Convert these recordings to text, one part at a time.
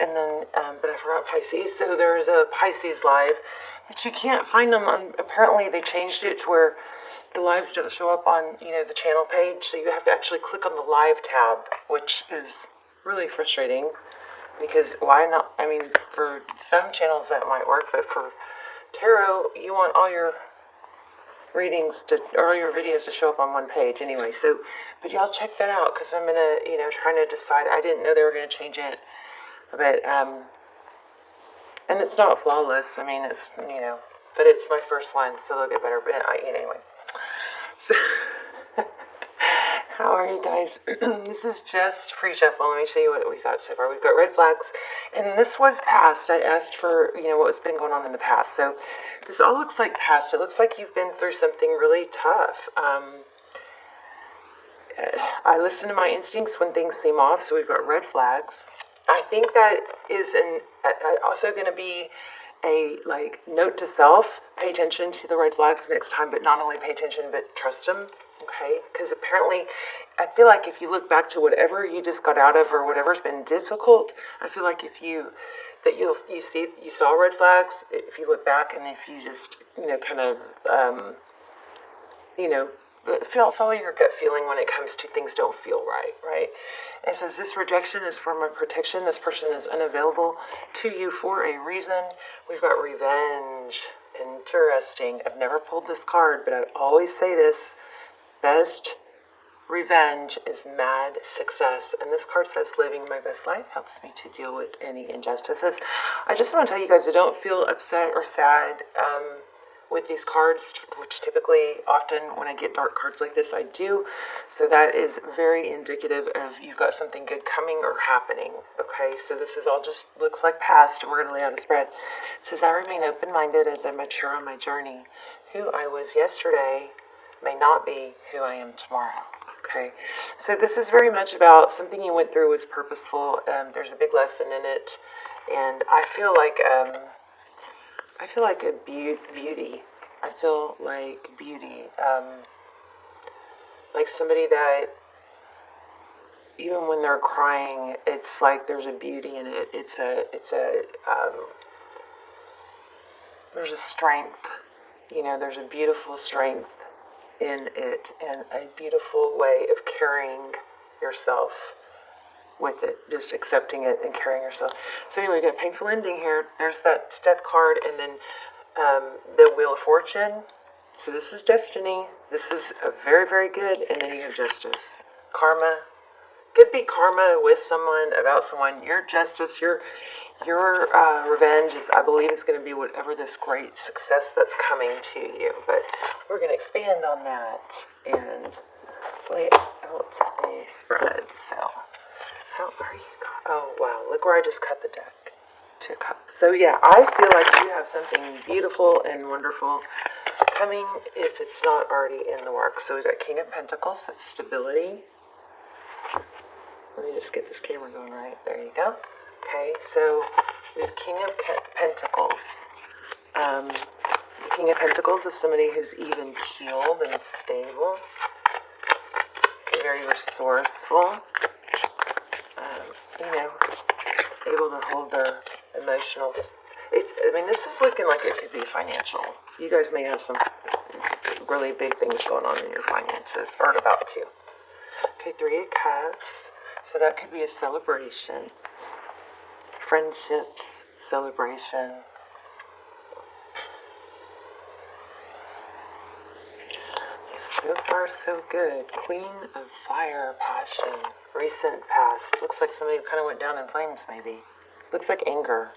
and then, but I forgot Pisces. So there's a Pisces live, but you can't find them on, apparently they changed it to where the lives don't show up on, the channel page. So you have to actually click on the live tab, which is really frustrating because why not? I mean, for some channels that might work, but for tarot, you want all your readings or your videos to show up on one page anyway. So, but y'all check that out because I'm gonna, trying to decide. I didn't know they were gonna change it, but and it's not flawless. I mean, it's but it's my first one, so they'll get better. But anyway. So, how are you guys? This is just pre-shuffle. Let me show you what we've got so far. We've got red flags, and this was past. I asked for, what's been going on in the past. So this all looks like past. It looks like you've been through something really tough. I listen to my instincts when things seem off, so we've got red flags. I think that is also going to be a note to self. Pay attention to the red flags next time, but not only pay attention, but trust them. Okay, because apparently, I feel like if you look back to whatever you just got out of or whatever's been difficult, I feel like you saw red flags. If you look back and if you just follow your gut feeling when it comes to things don't feel right? And says this rejection is from a protection. This person is unavailable to you for a reason. We've got revenge. Interesting. I've never pulled this card, but I always say this. Best revenge is mad success. And this card says living my best life helps me to deal with any injustices. I just want to tell you guys, I don't feel upset or sad with these cards, which typically, often when I get dark cards like this, I do. So that is very indicative of you've got something good coming or happening. Okay, so this is all just looks like past, and we're going to lay out a spread. It says, I remain open-minded as I mature on my journey. Who I was yesterday may not be who I am tomorrow. Okay, so this is very much about something you went through was purposeful. There's a big lesson in it, and I feel like a beauty. I feel like beauty, like somebody that even when they're crying, it's like there's a beauty in it. There's a strength. There's a beautiful strength in it and a beautiful way of carrying yourself with it, just accepting it and carrying yourself. So anyway, we got a painful ending here. There's that death card, and then the Wheel of Fortune. So this is destiny. This is a very, very good. And then you have justice. Karma. Could be karma with someone, about someone. Your justice, your revenge is, I believe, is going to be whatever this great success that's coming to you. But we're going to expand on that and lay out a spread. So, how are you? Oh, wow. Look where I just cut the deck. 2 cups. So, yeah, I feel like you have something beautiful and wonderful coming if it's not already in the works. So, we've got King of Pentacles. That's stability. Let me just get this camera going right. There you go. Okay, so we have King of Pentacles. The King of Pentacles is somebody who's even keeled and stable. Very resourceful. Able to hold their emotional. This is looking like it could be financial. You guys may have some really big things going on in your finances, or about to. Okay, 3 of Cups. So that could be a celebration. Friendships, celebration. So far, so good. Queen of Fire, passion, recent past. Looks like somebody kind of went down in flames, maybe. Looks like anger.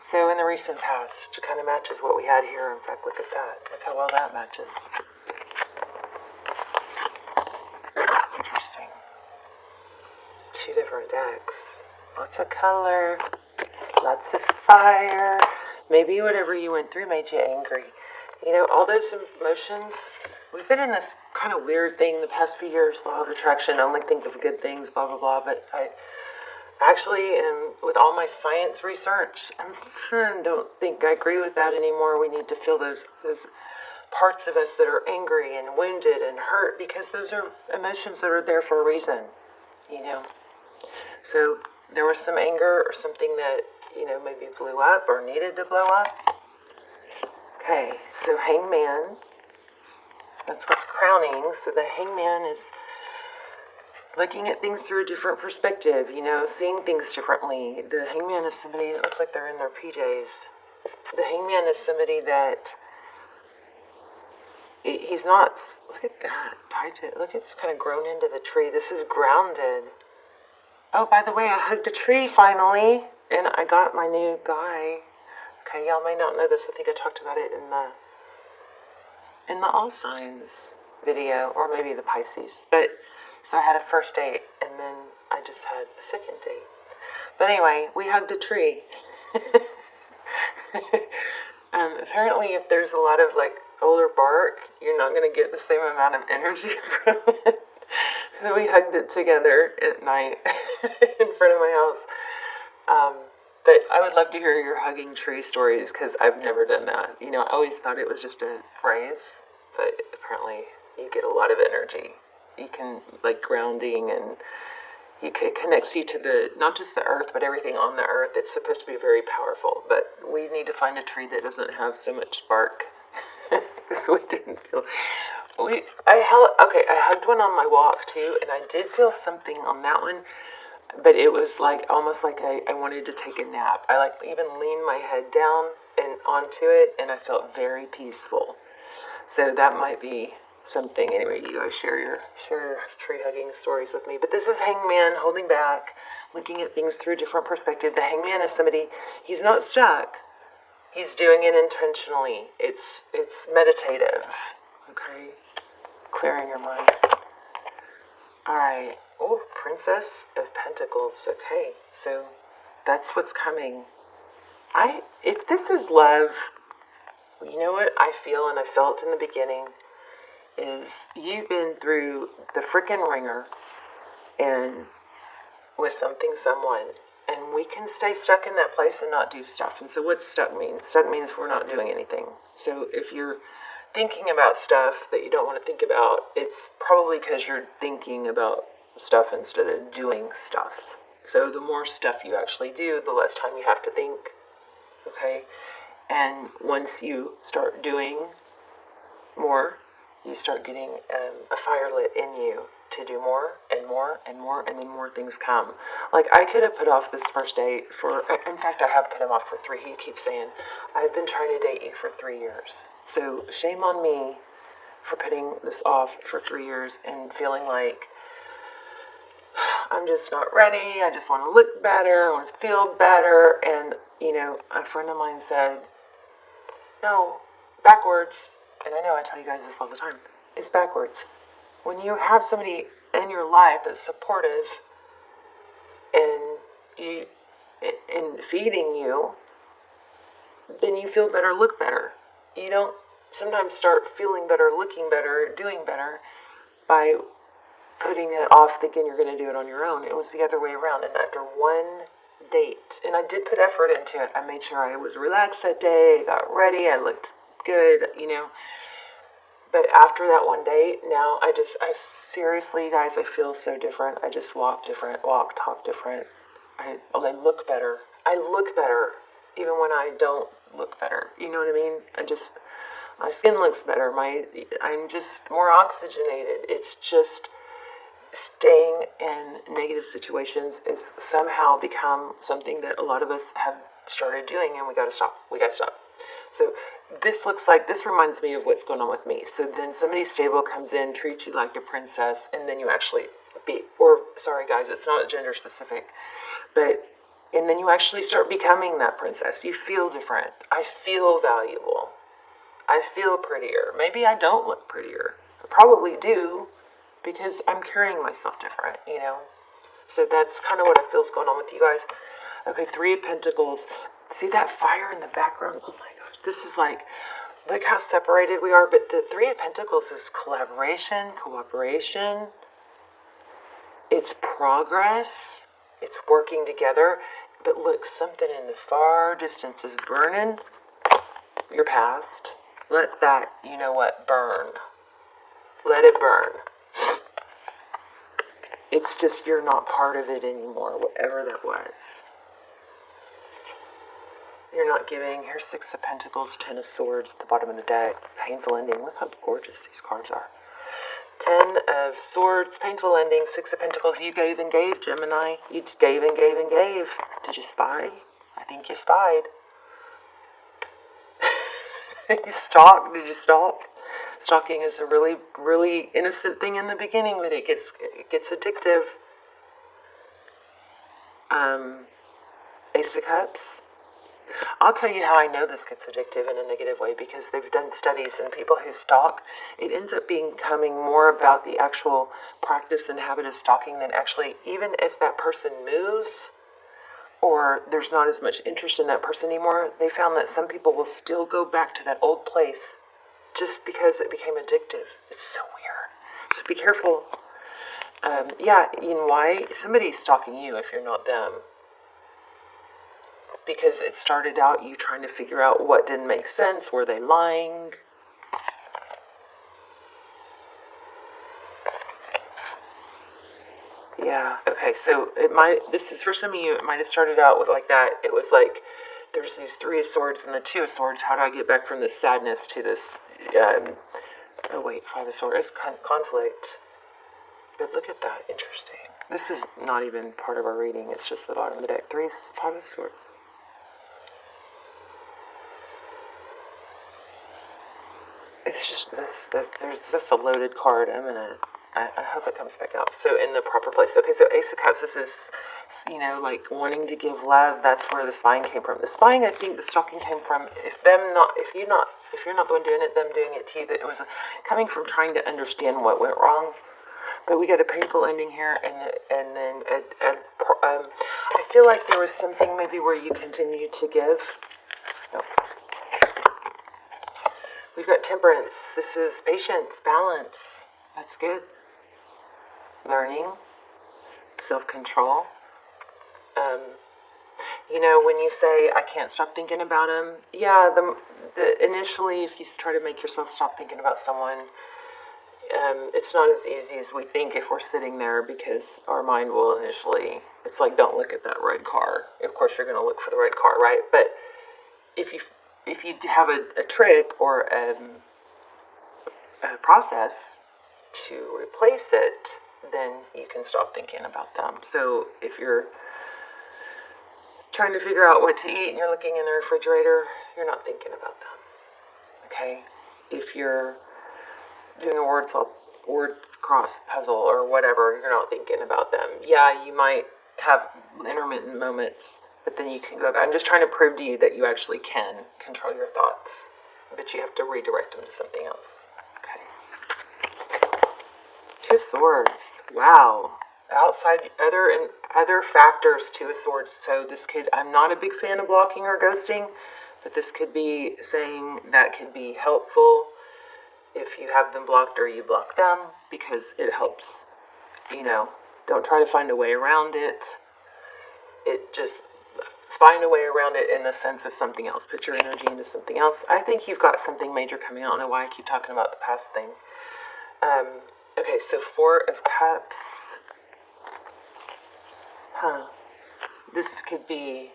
So in the recent past, it kind of matches what we had here. In fact, look at that. Look how well that matches. Interesting. 2 different decks. Lots of color. Lots of fire. Maybe whatever you went through made you angry. All those emotions. We've been in this kind of weird thing the past few years. Law of attraction. Only think of good things. Blah, blah, blah. But I actually, and with all my science research, I don't think I agree with that anymore. We need to feel those parts of us that are angry and wounded and hurt, because those are emotions that are there for a reason, So there was some anger or something that, maybe blew up or needed to blow up. Okay, so Hangman, that's what's crowning. So the Hangman is looking at things through a different perspective, seeing things differently. The Hangman is somebody that looks like they're in their PJs. The Hangman is somebody that he's not, look at that, look, it's kind of grown into the tree. This is grounded. Oh, by the way, I hugged a tree finally, and I got my new guy. Okay, y'all may not know this. I think I talked about it in the All Signs video, or maybe the Pisces. But so I had a first date, and then I just had a second date. But anyway, we hugged a tree. Apparently, if there's a lot of older bark, you're not going to get the same amount of energy from it. So we hugged it together at night in front of my house. But I would love to hear your hugging tree stories, because I've never done that. I always thought it was just a phrase, but apparently you get a lot of energy. You can, grounding, and it connects you to not just the earth, but everything on the earth. It's supposed to be very powerful, but we need to find a tree that doesn't have so much bark. So we didn't feel... I hugged one on my walk too, and I did feel something on that one, but it was almost like I wanted to take a nap. I even leaned my head down and onto it, and I felt very peaceful. So that might be something. Anyway, you guys share your tree hugging stories with me. But this is Hangman holding back, looking at things through a different perspective. The Hangman is somebody, he's not stuck. He's doing it intentionally. It's meditative. Okay? Clearing your mind. Alright. Oh, Princess of Pentacles. Okay. So that's what's coming. If this is love, you know what I feel and I felt in the beginning is you've been through the frickin' ringer and with something, someone, and we can stay stuck in that place and not do stuff. And so what's stuck mean? Stuck means we're not doing anything. So if you're thinking about stuff that you don't want to think about, it's probably because you're thinking about stuff instead of doing stuff. So the more stuff you actually do, the less time you have to think. Okay? And once you start doing more, you start getting a fire lit in you to do more and more and more, and then more things come. I could have put off this first date in fact, I have put him off for 3. He keeps saying, I've been trying to date you for 3 years. So shame on me for putting this off for 3 years and feeling like I'm just not ready. I just want to look better. I want to feel better. And, a friend of mine said, no, backwards. And I know I tell you guys this all the time. It's backwards. When you have somebody in your life that's supportive and feeding you, then you feel better, look better. You don't sometimes start feeling better, looking better, doing better by putting it off thinking you're going to do it on your own. It was the other way around. And after one date, and I did put effort into it, I made sure I was relaxed that day, I got ready, I looked good, But after that one date, now I seriously, guys, I feel so different. I just talk different. I look better. I look better even when I don't look better. You know what I mean? My skin looks better. I'm just more oxygenated. It's just staying in negative situations has somehow become something that a lot of us have started doing, and we got to stop. So this reminds me of what's going on with me. So then somebody stable comes in, treats you like a princess, and then you actually sorry guys, it's not gender specific, and then you actually start becoming that princess. You feel different. I feel valuable. I feel prettier. Maybe I don't look prettier. I probably do, because I'm carrying myself different, So that's kind of what I feel is going on with you guys. Okay, 3 of Pentacles. See that fire in the background? Oh my gosh, this is look how separated we are. But the 3 of Pentacles is collaboration, cooperation. It's progress. It's working together. But look, something in the far distance is burning. Your past. Let that, burn. Let it burn. It's just you're not part of it anymore, whatever that was. You're not giving. Here's Six of Pentacles, Ten of Swords at the bottom of the deck. Painful ending. Look how gorgeous these cards are. Ten of Swords, painful ending. Six of Pentacles, you gave and gave, Gemini. You gave and gave and gave. Did you spy? I think you spied. You stalked. Did you stalk? Stalking is a really, really innocent thing in the beginning, but it gets addictive. Ace of Cups. I'll tell you how I know this gets addictive in a negative way, because they've done studies, and people who stalk, it ends up becoming more about the actual practice and habit of stalking than actually, even if that person moves or there's not as much interest in that person anymore, they found that some people will still go back to that old place just because it became addictive. It's so weird. So be careful. Yeah, you know why? Somebody's stalking you if you're not them. Because it started out you trying to figure out what didn't make sense. Were they lying? Yeah, okay, so this is for some of you, it might have started out with like that. It was like, there's these Three of Swords and the Two of Swords. How do I get back from this sadness to this, Five of Swords. It's conflict. But look at that, interesting. This is not even part of our reading, it's just the bottom of the deck. Five of Swords. It's just, that's a loaded card. I hope it comes back out. So in the proper place. Okay, so Ace of Cups, this is, like wanting to give love. That's where the spying came from. The spying, I think the stalking came from, if you're not the one doing it, them doing it to you, that it was coming from trying to understand what went wrong. But we got a painful ending here, and then I feel like there was something maybe where you continued to give. Nope. We've got Temperance. This is patience, balance. That's good. Learning, self-control. When you say, I can't stop thinking about him, yeah, initially, if you try to make yourself stop thinking about someone, it's not as easy as we think if we're sitting there, because our mind will initially, it's like, don't look at that red car. Of course, you're going to look for the red car, right? But if you have a trick or a process to replace it, then you can stop thinking about them. So if you're trying to figure out what to eat and you're looking in the refrigerator, you're not thinking about them. Okay? If you're doing a word cross puzzle or whatever, you're not thinking about them. Yeah, you might have intermittent moments, but then you can go back. I'm just trying to prove to you that you actually can control your thoughts, but you have to redirect them to something else. Okay. Two of Swords. Wow. Outside other factors, Two of Swords. So this could, I'm not a big fan of blocking or ghosting, but this could be saying that could be helpful if you have them blocked or you block them, because it helps. Don't try to find a way around it. It just find a way around it in the sense of something else. Put your energy into something else. I think you've got something major coming out. I don't know why I keep talking about the past thing. Okay, so Four of Cups. This could be...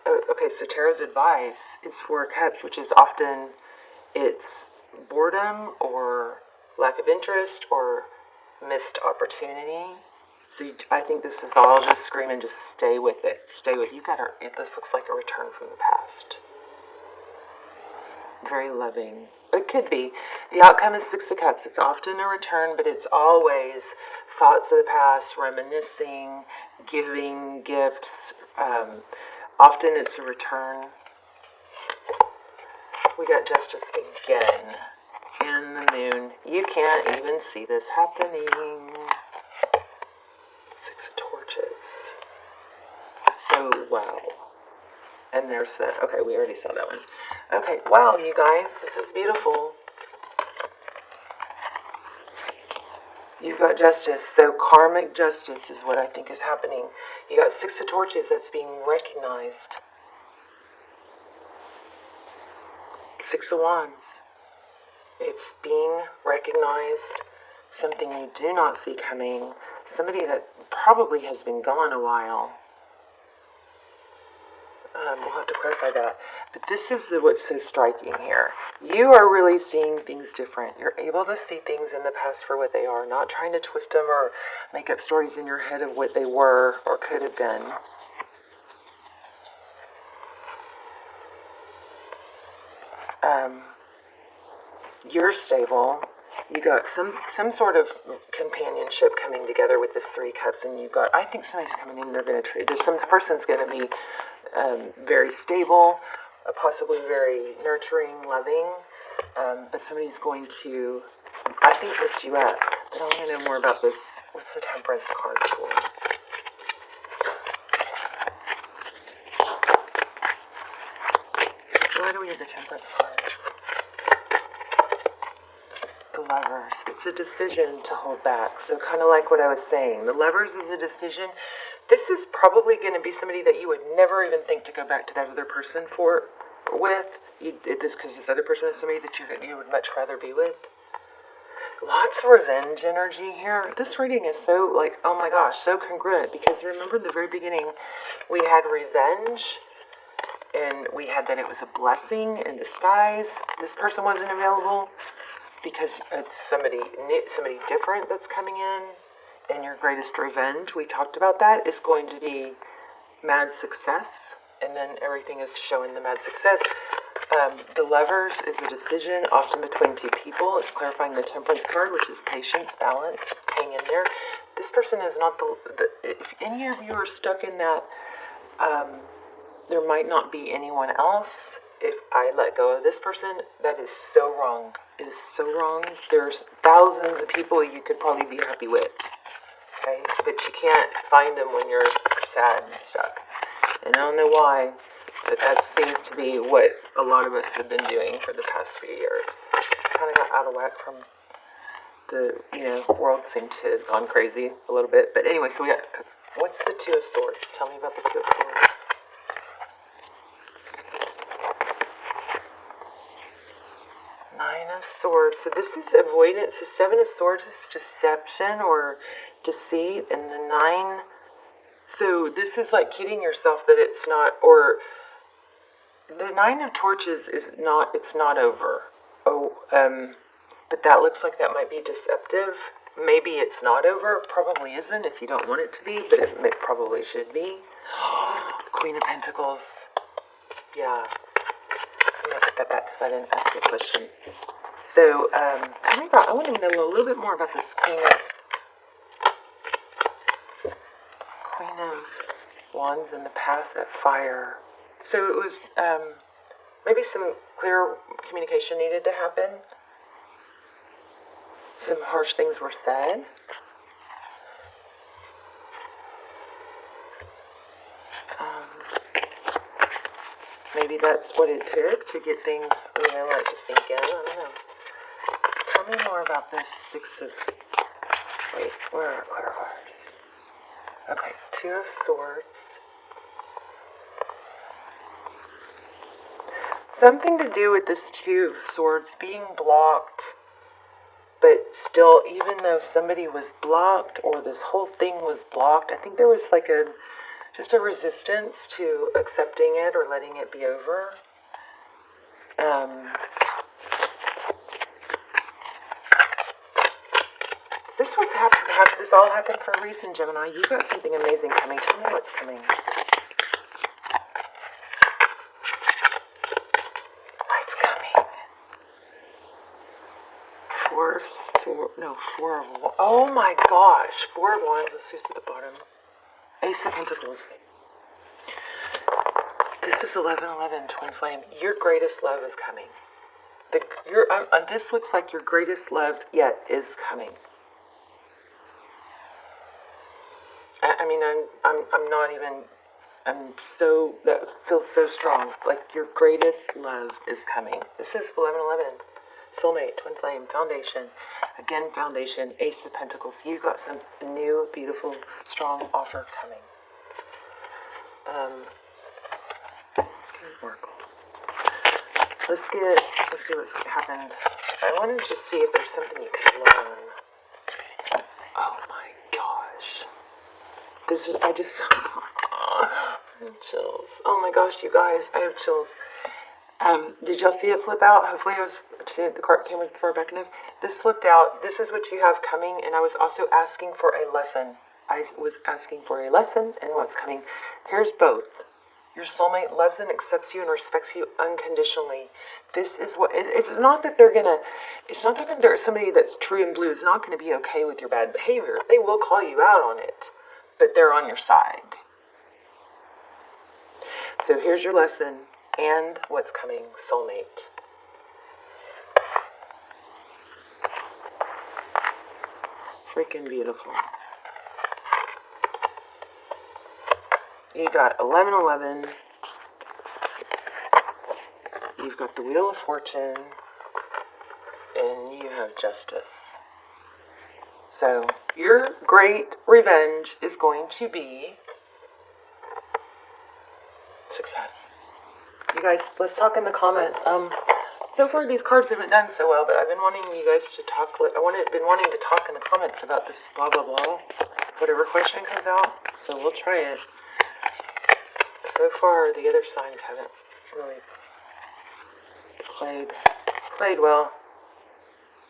Okay, so Tarot's advice is Four of Cups, which is often it's boredom or lack of interest or missed opportunity. So I think this is all just screaming, just stay with it. Stay with it. This looks like a return from the past. Very loving. It could be. The outcome is Six of Cups. It's often a return, but it's always thoughts of the past, reminiscing, giving gifts. Often it's a return. We got Justice again. And the Moon. You can't even see this happening. Six of Torches. So, wow. And there's the... Okay, we already saw that one. Okay, wow, you guys. This is beautiful. You've got Justice. So, karmic justice is what I think is happening. You got Six of Torches that's being recognized. Six of Wands. It's being recognized. something you do not see coming, somebody that probably has been gone a while. We'll have to clarify that. But this is what's so striking here. You are really seeing things different. You're able to see things in the past for what they are, not trying to twist them or make up stories in your head of what they were or could have been. You're stable. You got some sort of companionship coming together with this Three Cups, and you got, I think somebody's coming in, they're going to trade. There's some person's going to be very stable, possibly very nurturing, loving, but somebody's going to, I think, lift you up. But I want to know more about this. What's the Temperance card for? Why do we have the Temperance card? The Lovers. It's a decision to hold back. So kind of like what I was saying. The Lovers is a decision. This is probably going to be somebody that you would never even think to go back to that other person with. Because this other person is somebody that you would much rather be with. Lots of revenge energy here. This reading is so, like, oh my gosh, so congruent. Because remember in the very beginning, we had revenge. And we had that it was a blessing in disguise. This person wasn't available because it's somebody new, somebody different that's coming in. And your greatest revenge, we talked about that, is going to be mad success. And then everything is showing the mad success. The Lovers is a decision often between two people. It's clarifying the Temperance card, which is patience, balance, hang in there. This person is not if any of you are stuck in that, there might not be anyone else. If I let go of this person, that is so wrong. It is so wrong. There's thousands of people you could probably be happy with. Okay? But you can't find them when you're sad and stuck. And I don't know why, but that seems to be what a lot of us have been doing for the past few years. Kind of got out of whack from the, world seemed to have gone crazy a little bit. But anyway, so we got, what's the Two of Swords? Tell me about the Two of Swords. Nine of Swords. So this is avoidance. The Seven of Swords is deception or deceit. And the Nine, so this is like kidding yourself that it's not, or the Nine of Torches is not, it's not over. But that looks like that might be deceptive. Maybe it's not over. Probably isn't if you don't want it to be, but it probably should be. Queen of Pentacles. Yeah. I'm going to put that back because I didn't ask you a question. So, tell me about, I want to know a little bit more about this Queen of Wands in the past, that fire. So it was, maybe some clear communication needed to happen. Some harsh things were said. Maybe that's what it took to get things, like to sink in. I don't know. Tell me more about this Six of... Wait, where are clarifiers? Okay, Two of Swords. Something to do with this Two of Swords being blocked, but still, even though somebody was blocked or this whole thing was blocked, I think there was like just a resistance to accepting it or letting it be over. This all happened for a reason, Gemini. You got something amazing coming. Tell me what's coming. What's coming? Four of Wands. Oh my gosh. Four of Wands. Let's see what's at the bottom. Ace of Pentacles. This is 1111, Twin Flame. Your greatest love is coming. This looks like your greatest love yet is coming. That feels so strong. Like your greatest love is coming. This is 1111. Soulmate, Twin Flame, Foundation. Again, Foundation, Ace of Pentacles. You got some new, beautiful, strong offer coming. Let's get an oracle. Let's see what's happened. I wanted to see if there's something you can learn. I have chills. Oh my gosh, you guys, I have chills. Did y'all see it flip out? Hopefully the card came far back enough. This flipped out. This is what you have coming, and I was also asking for a lesson. I was asking for a lesson and what's coming. Here's both. Your soulmate loves and accepts you and respects you unconditionally. This is what, it's not that it's not that there's somebody that's true and blue is not going to be okay with your bad behavior. They will call you out on it, but they're on your side. So here's your lesson and what's coming, soulmate. Freaking beautiful. You got 1111. You've got the Wheel of Fortune. And you have Justice. So your great revenge is going to be success. You guys, let's talk in the comments. So far these cards haven't done so well, but I've been wanting you guys to talk. Been wanting to talk in the comments about this blah blah blah. Whatever question comes out. So we'll try it. So far, the other signs haven't really played well.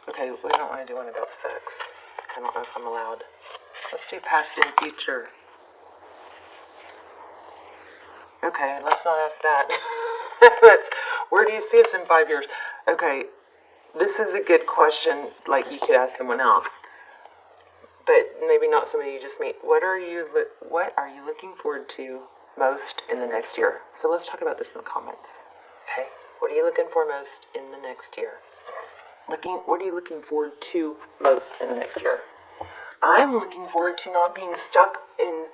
Okay, we don't want to do one about sex. I don't know if I'm allowed. Let's do past and future. Okay, let's not ask that. Where do you see us in 5 years? Okay, this is a good question, like you could ask someone else. But maybe not somebody you just meet. What are you looking forward to most in the next year? So let's talk about this in the comments. Okay? What are you looking for most in the next year? What are you looking forward to most in the next year? I'm looking forward to not being stuck in